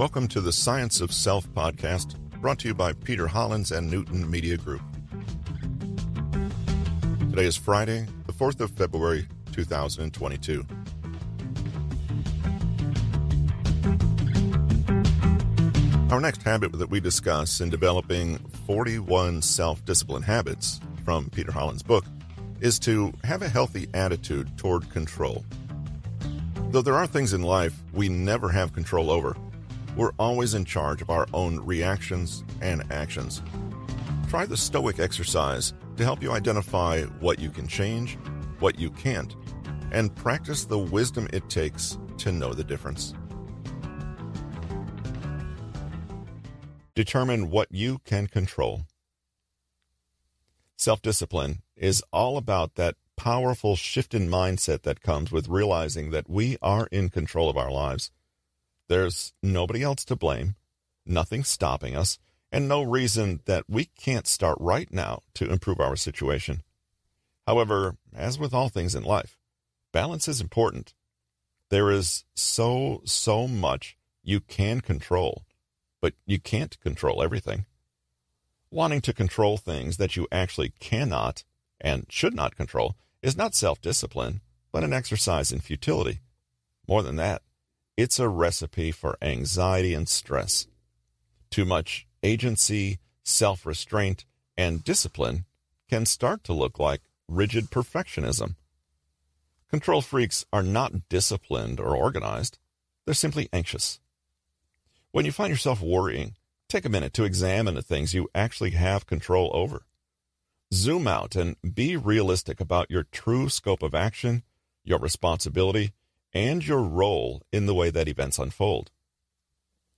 welcome to the Science of Self podcast, brought to you by Peter Hollins and Newton Media Group. Today is Friday, the 4th of February, 2022. Our next habit that we discuss in developing 41 self-discipline habits from Peter Hollins' book is to have a healthy attitude toward control. Though there are things in life we never have control over, we're always in charge of our own reactions and actions. Try the Stoic exercise to help you identify what you can change, what you can't, and practice the wisdom it takes to know the difference. Determine what you can control. Self-discipline is all about that powerful shift in mindset that comes with realizing that we are in control of our lives. There's nobody else to blame, nothing stopping us, and no reason that we can't start right now to improve our situation. However, as with all things in life, balance is important. There is so much you can control, but you can't control everything. Wanting to control things that you actually cannot and should not control is not self-discipline, but an exercise in futility. More than that, it's a recipe for anxiety and stress. Too much agency, self-restraint, and discipline can start to look like rigid perfectionism. Control freaks are not disciplined or organized. They're simply anxious. When you find yourself worrying, take a minute to examine the things you actually have control over. Zoom out and be realistic about your true scope of action, your responsibility, and your role in the way that events unfold.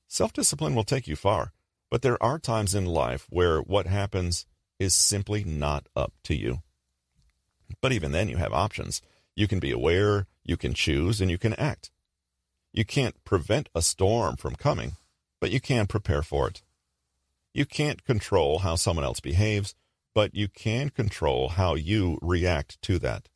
Self-discipline will take you far, but there are times in life where what happens is simply not up to you. But even then you have options. You can be aware, you can choose, and you can act. You can't prevent a storm from coming, but you can prepare for it. You can't control how someone else behaves, but you can control how you react to that.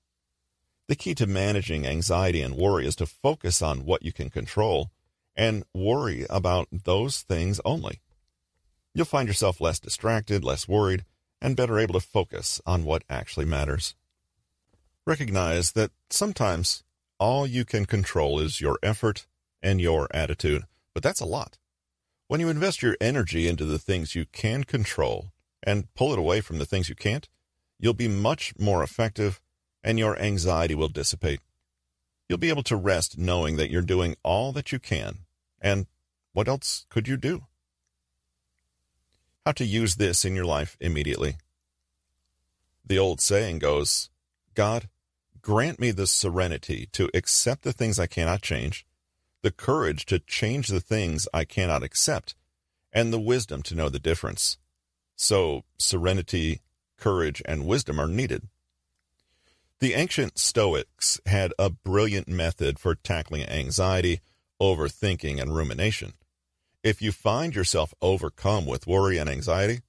The key to managing anxiety and worry is to focus on what you can control and worry about those things only. You'll find yourself less distracted, less worried, and better able to focus on what actually matters. Recognize that sometimes all you can control is your effort and your attitude, but that's a lot. When you invest your energy into the things you can control and pull it away from the things you can't, you'll be much more effective and your anxiety will dissipate. You'll be able to rest knowing that you're doing all that you can, and what else could you do? How to use this in your life immediately. The old saying goes, God, grant me the serenity to accept the things I cannot change, the courage to change the things I cannot accept, and the wisdom to know the difference. So, serenity, courage, and wisdom are needed. The ancient Stoics had a brilliant method for tackling anxiety, overthinking, and rumination. If you find yourself overcome with worry and anxiety,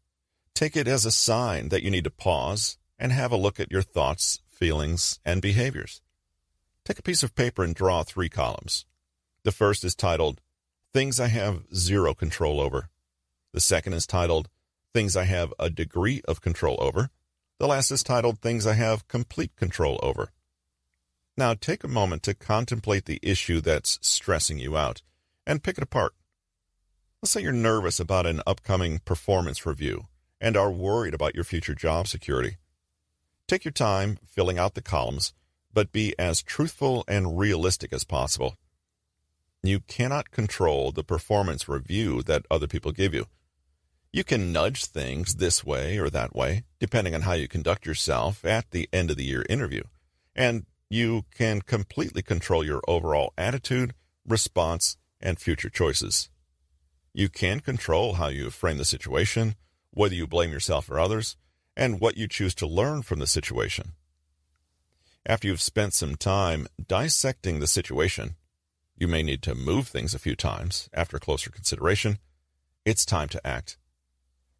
take it as a sign that you need to pause and have a look at your thoughts, feelings, and behaviors. Take a piece of paper and draw 3 columns. The first is titled, Things I Have Zero Control Over. The second is titled, Things I Have a Degree of Control Over. The last is titled, Things I Have Complete Control Over. Now take a moment to contemplate the issue that's stressing you out and pick it apart. Let's say you're nervous about an upcoming performance review and are worried about your future job security. Take your time filling out the columns, but be as truthful and realistic as possible. You cannot control the performance review that other people give you. You can nudge things this way or that way, depending on how you conduct yourself at the end of the year interview. And you can completely control your overall attitude, response, and future choices. You can control how you frame the situation, whether you blame yourself or others, and what you choose to learn from the situation. After you've spent some time dissecting the situation, you may need to move things a few times. After closer consideration, it's time to act.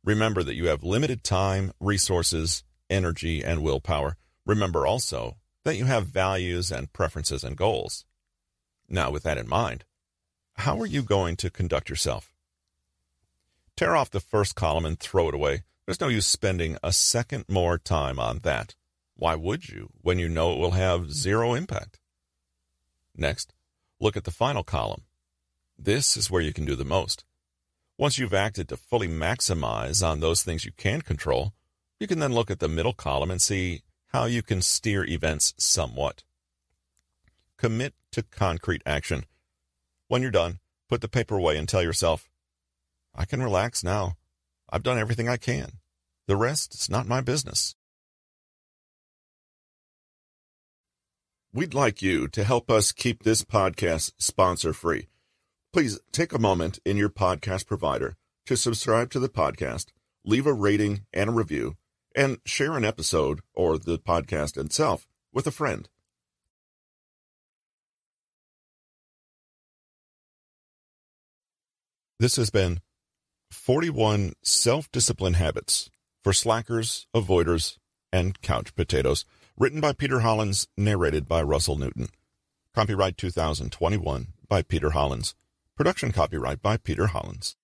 Remember that you have limited time, resources, energy, and willpower. Remember also that you have values and preferences and goals. Now, with that in mind, How are you going to conduct yourself? Tear off the first column and throw it away. There's no use spending a second more time on that. Why would you, when you know it will have zero impact? Next, look at the final column. This is where you can do the most. Once you've acted to fully maximize on those things you can control, you can then look at the middle column and see how you can steer events somewhat. Commit to concrete action. When you're done, put the paper away and tell yourself, I can relax now. I've done everything I can. The rest is not my business. We'd like you to help us keep this podcast sponsor-free. Please take a moment in your podcast provider to subscribe to the podcast, leave a rating and a review, and share an episode or the podcast itself with a friend. This has been 41 Self-Discipline Habits for Slackers, Avoiders, and Couch Potatoes, written by Peter Hollins, narrated by Russell Newton. Copyright 2021 by Peter Hollins. Production copyright by Peter Hollins.